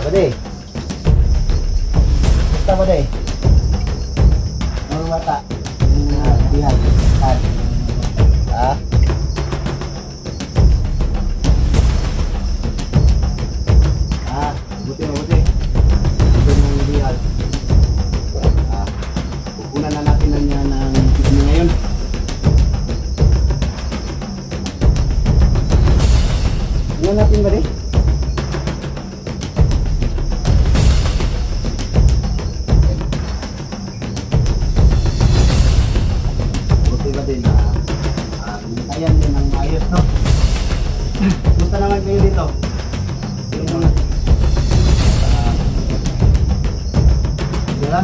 Bade. Basta bade. Ang mata. Dihan. Ah. Buti. Ito yung dihan. Kukunan na natin na niya ng kidney ngayon. Ano natin ba rin? Buti ba din na ayan din ang ayos, no? Gusto naman kayo dito. Yung mga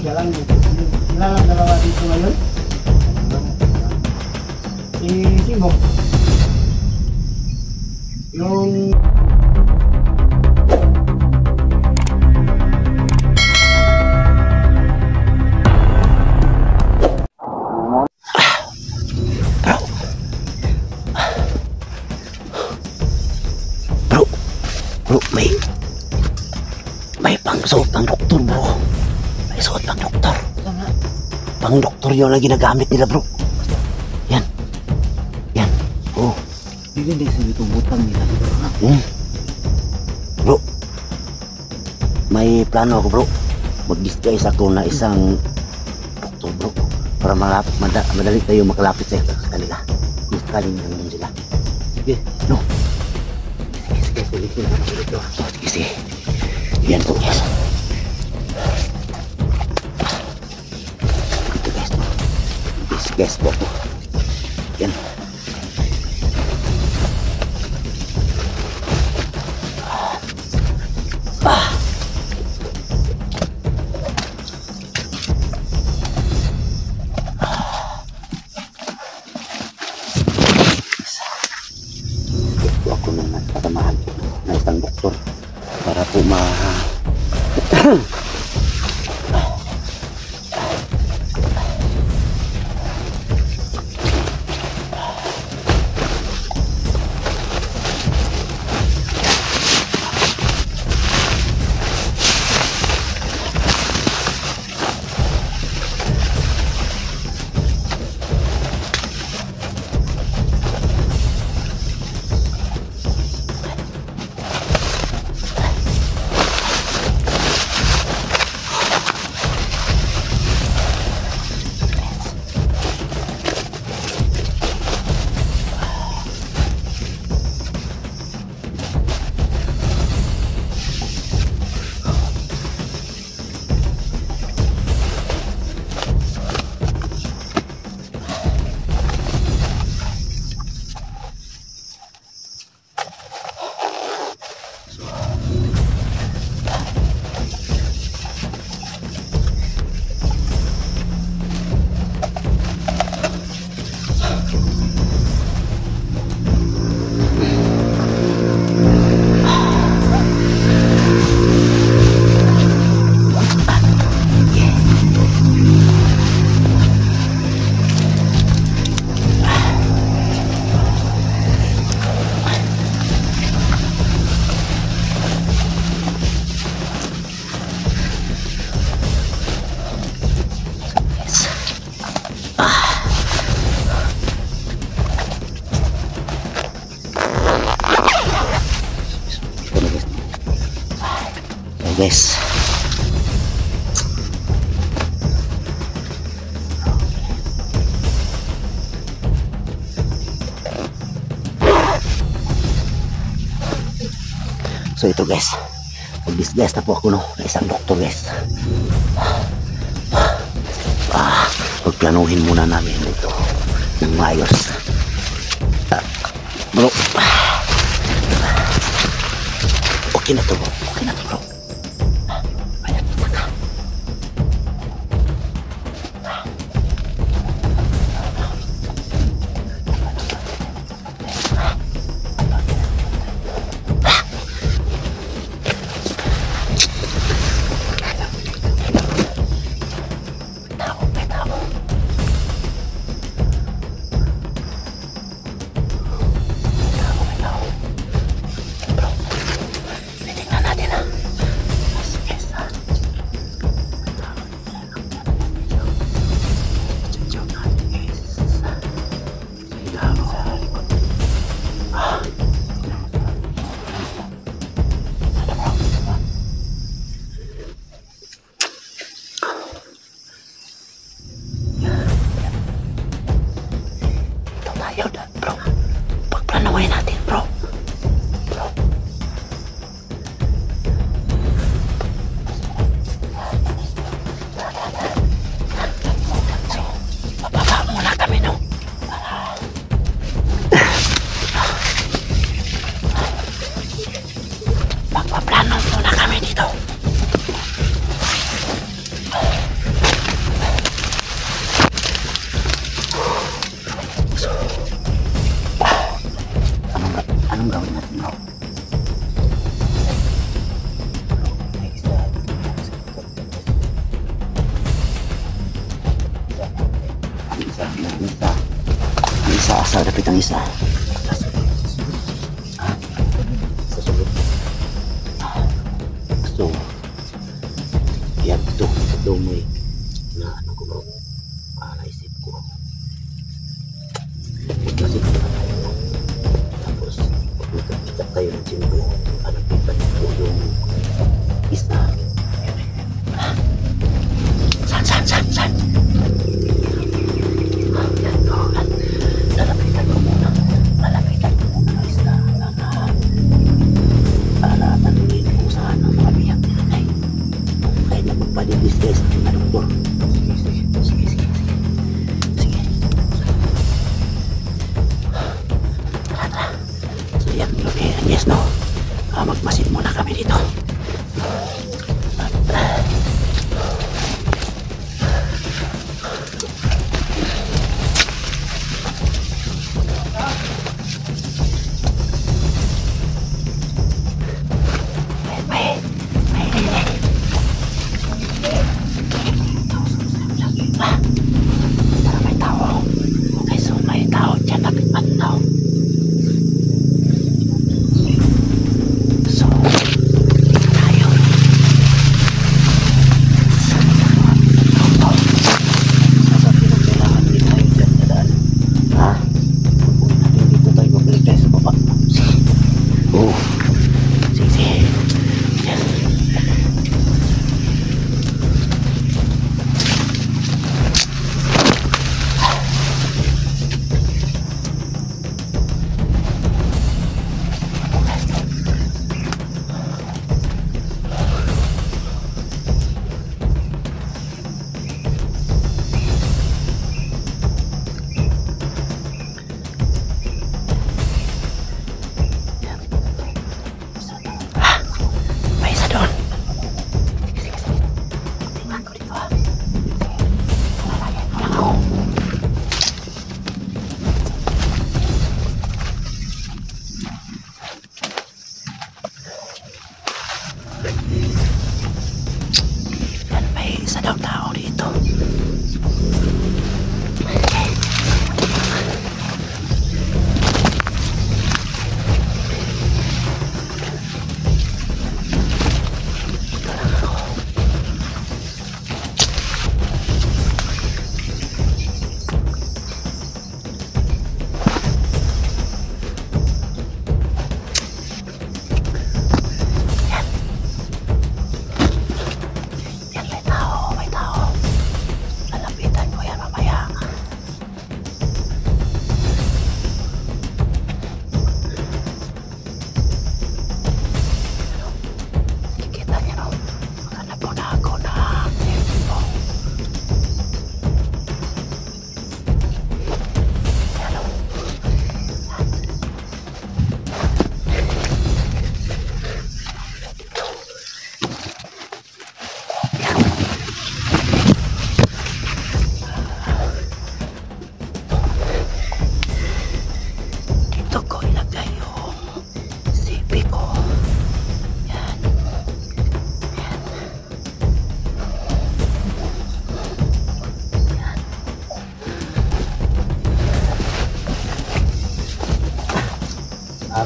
siya lang dalawa dito ngayon. Si Simo yung bro, may pang-suot ng doktor, bro. May suot ng doktor. Pang-doktor yun ang ginagamit nila, bro. Yan. Oh. hindi sa dito butang nila. Bro, may plano ako, bro. Mag-disguise ako na isang doktor, bro, para madali tayo makalapit sa kanila. Kung sakaling nandun sila. Sige, no? Sige. Yan po, yes. Ito guys, no? Disguise po po. Yan. Ako na nagpatamahan na isang doktor para po guys. So ito guys, mag-disguise na po ako, no, na isang doktor guys. Pagplanuhin muna namin ito ng maayos. Bro, okay na to bro, okay na to bro. Magpaplano muna kami dito. Anong gawin natin, bro? Ang isa, asa, dapat ang isa. So, yan ito may na ano ko bro, naisip ko. Kasi tapos, pagkita tayo ng simbo, anapitan ko yung isa. San? Yan bro, lalapitan ko muna ng isla para tanungin kung saan ang mga biyak nilagay. Kahit na magpalibis guys na doktor. Sige. Tara. So yan, okay, yes no. Magmasid muna kami dito.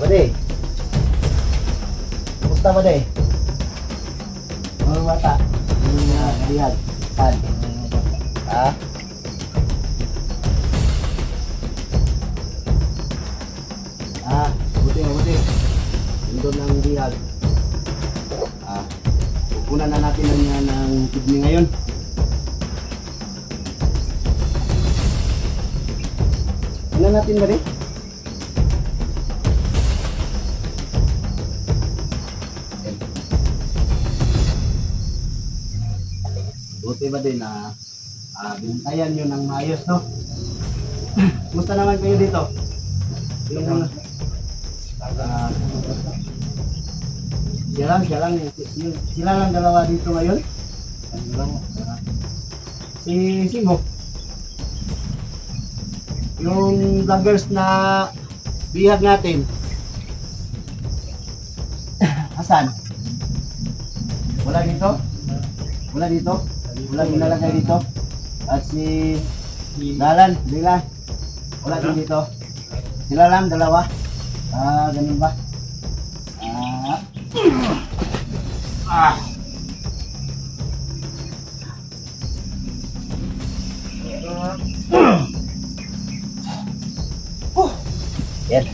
Bade. Kumusta bade? Mga bata. Kalihan. Saan? Ha? Buti. Doon ang dihag. Pupunan na natin ng kidney ngayon. Ano natin ba rin? Buti ba din na binantayan nyo ng maayos, no? Kumusta naman kayo dito? Siya lang. Sila lang dalawa dito ngayon. Si Simo. Yung vloggers na bihag natin. Hasan. Wala dito? Wala dito? Wala nilalagay dito? At si Dalan, Dila. Wala din dito. Sila lang, dalawa. Ganun ba? Yan.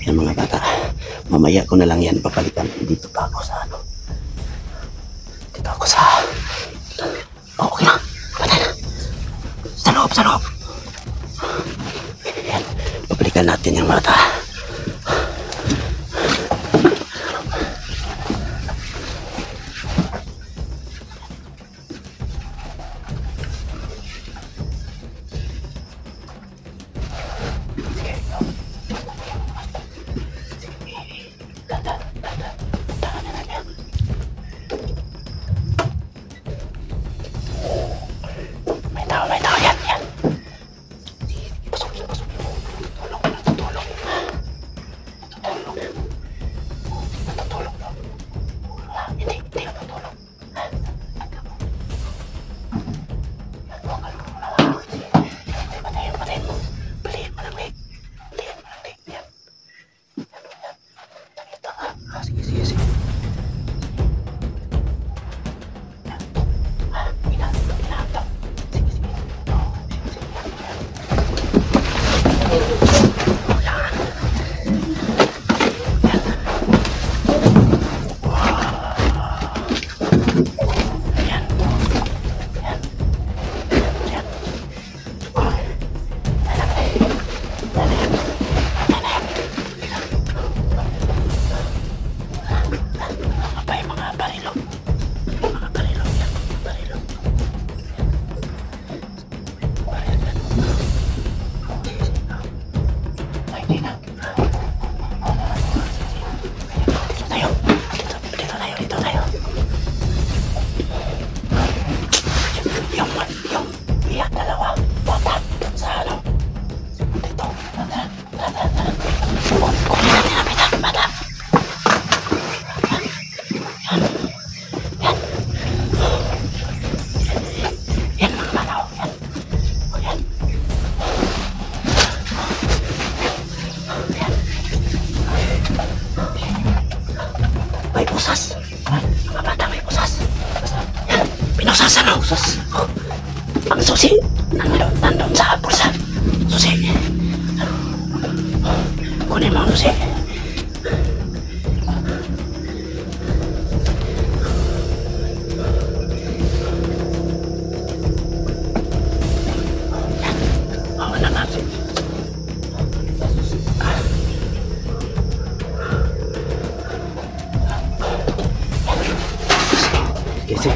Yan mga bata. Mamaya ko na lang yan papalitan. Dito pa ako sa ano. Dito ako sa... Oh, okay na. Patay na. Sa loob. Yan. Papalikan natin yung bata. May tao yan. Pasok. Tutulong. Hindi tutulong. Patayin mo. Balihin mo ng leg. Yan. Ito nga. Sige. Dito tayo. Yung iya, dalawa. Bata. Sa ano. Dito. Tara. Kunin natin ang bata. Yan mga bata. Yan. May pusas. Mga bata, may pusas. Yan. Pinusasan ang pusas. Ang susi. Nandun sa bulsa. Susi. Kunin mo ang susi. Sige.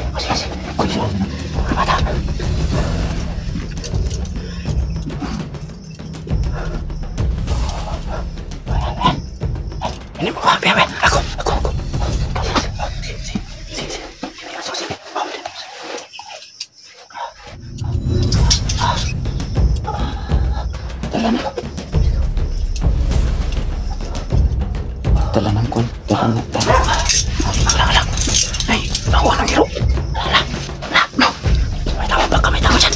Mga bata. Ini mo ba? Ako. Sige. Dala ng kon. Alang. Ay, bawa ng hero. No. May tao dyan.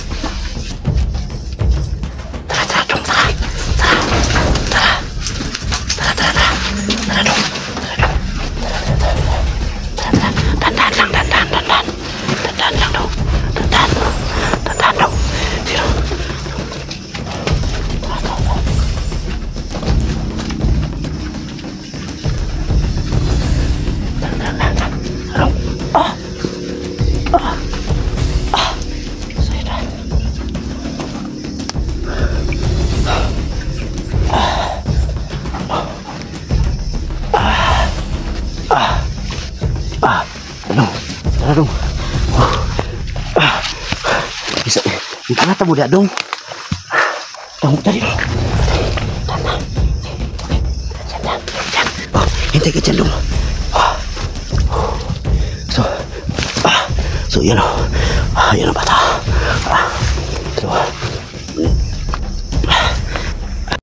Tara, Dong. Tara, Dong. Dandan lang, Dong. Dandan, Dong. Sino? Yung panata mo da, dong. Dong, tadi dong. Diyan. Oh, hintay ka dyan, dong. So, yan o. Yan ang bata. So,